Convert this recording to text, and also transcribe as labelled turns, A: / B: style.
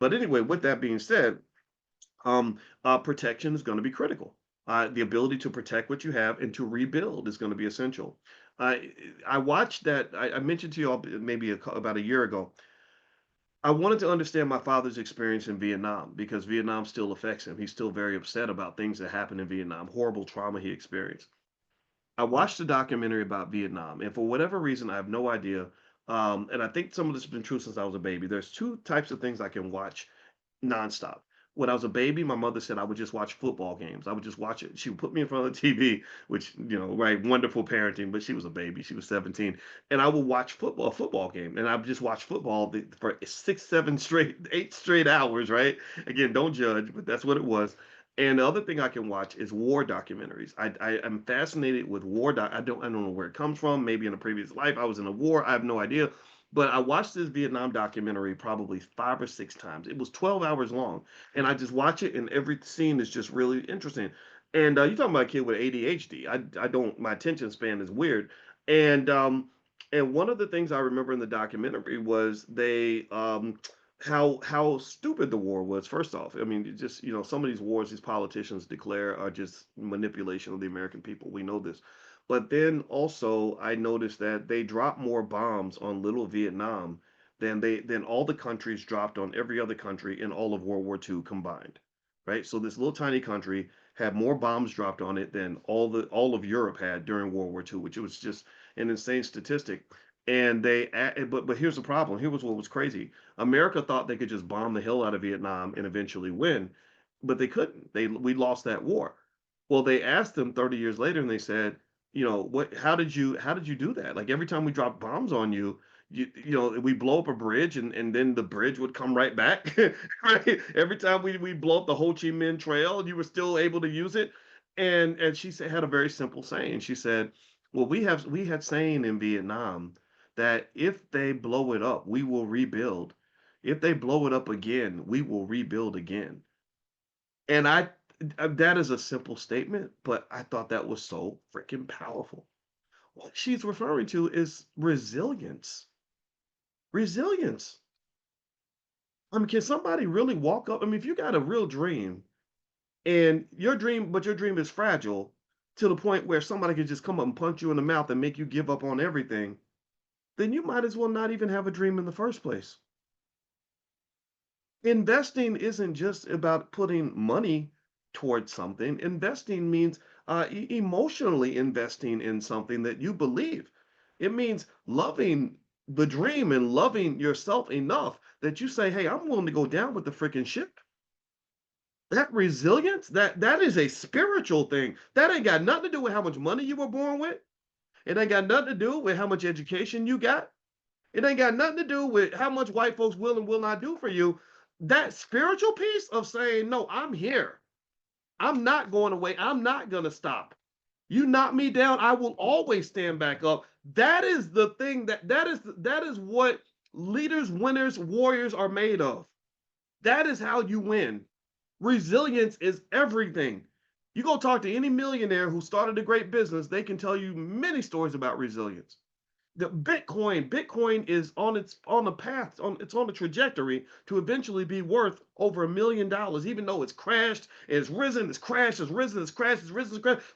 A: But anyway, with that being said, protection is going to be critical. The ability to protect what you have and to rebuild is going to be essential. I I watched that. I mentioned to you all maybe about a year ago. I wanted to understand my father's experience in Vietnam because Vietnam still affects him. He's still very upset about things that happened in Vietnam, horrible trauma he experienced. I watched a documentary about Vietnam, and for whatever reason, I have no idea. And I think some of this has been true since I was a baby. There's two types of things I can watch nonstop. When I was a baby, my mother said I would just watch football games. I would just watch it. She would put me in front of the TV, which, right, wonderful parenting, but she was a baby. She was 17. And I would watch football game. And I would just watch football for 6, 7 straight, 8 straight hours, right? Again, don't judge, but that's what it was. And the other thing I can watch is war documentaries. I am fascinated with I don't know where it comes from. Maybe in a previous life I was in a war. I have no idea. But I watched this Vietnam documentary probably 5 or 6 times. It was 12 hours long, and I just watch it, and every scene is just really interesting. And you talking about a kid with ADHD? I don't. My attention span is weird, and one of the things I remember in the documentary was they how stupid the war was. First off, I mean, just some of these wars these politicians declare are just manipulation of the American people. We know this. But then also I noticed that they dropped more bombs on little Vietnam than all the countries dropped on every other country in all of World War II combined. Right? So this little tiny country had more bombs dropped on it than all of Europe had during World War II, which was just an insane statistic. And but here's the problem. Here was what was crazy. America thought they could just bomb the hell out of Vietnam and eventually win, but they couldn't. We lost that war. Well, they asked them 30 years later, and they said, what? How did you do that? Like every time we drop bombs on you, we blow up a bridge, and then the bridge would come right back. Right? Every time we blow up the Ho Chi Minh Trail, you were still able to use it. And she said had a very simple saying. She said, "Well, we had saying in Vietnam that if they blow it up, we will rebuild. If they blow it up again, we will rebuild again." And that is a simple statement, but I thought that was so freaking powerful. What she's referring to is resilience. Resilience. I mean, can somebody really walk up? I mean, if you got a real dream and your dream is fragile to the point where somebody can just come up and punch you in the mouth and make you give up on everything, then you might as well not even have a dream in the first place. Investing isn't just about putting money towards something. Investing means emotionally investing in something that you believe. It means loving the dream and loving yourself enough that you say, "Hey, I'm willing to go down with the freaking ship." That resilience, that is a spiritual thing. That ain't got nothing to do with how much money you were born with. It ain't got nothing to do with how much education you got. It ain't got nothing to do with how much white folks will and will not do for you. That spiritual piece of saying, "No, I'm here. I'm not going away. I'm not going to stop. You knock me down, I will always stand back up." That is the thing that is what leaders, winners, warriors are made of. That is how you win. Resilience is everything. You go talk to any millionaire who started a great business, they can tell you many stories about resilience. The Bitcoin is on the path, it's on the trajectory to eventually be worth over $1 million, even though it's crashed, it's risen, it's crashed, it's risen, it's crashed, it's risen, it's crashed.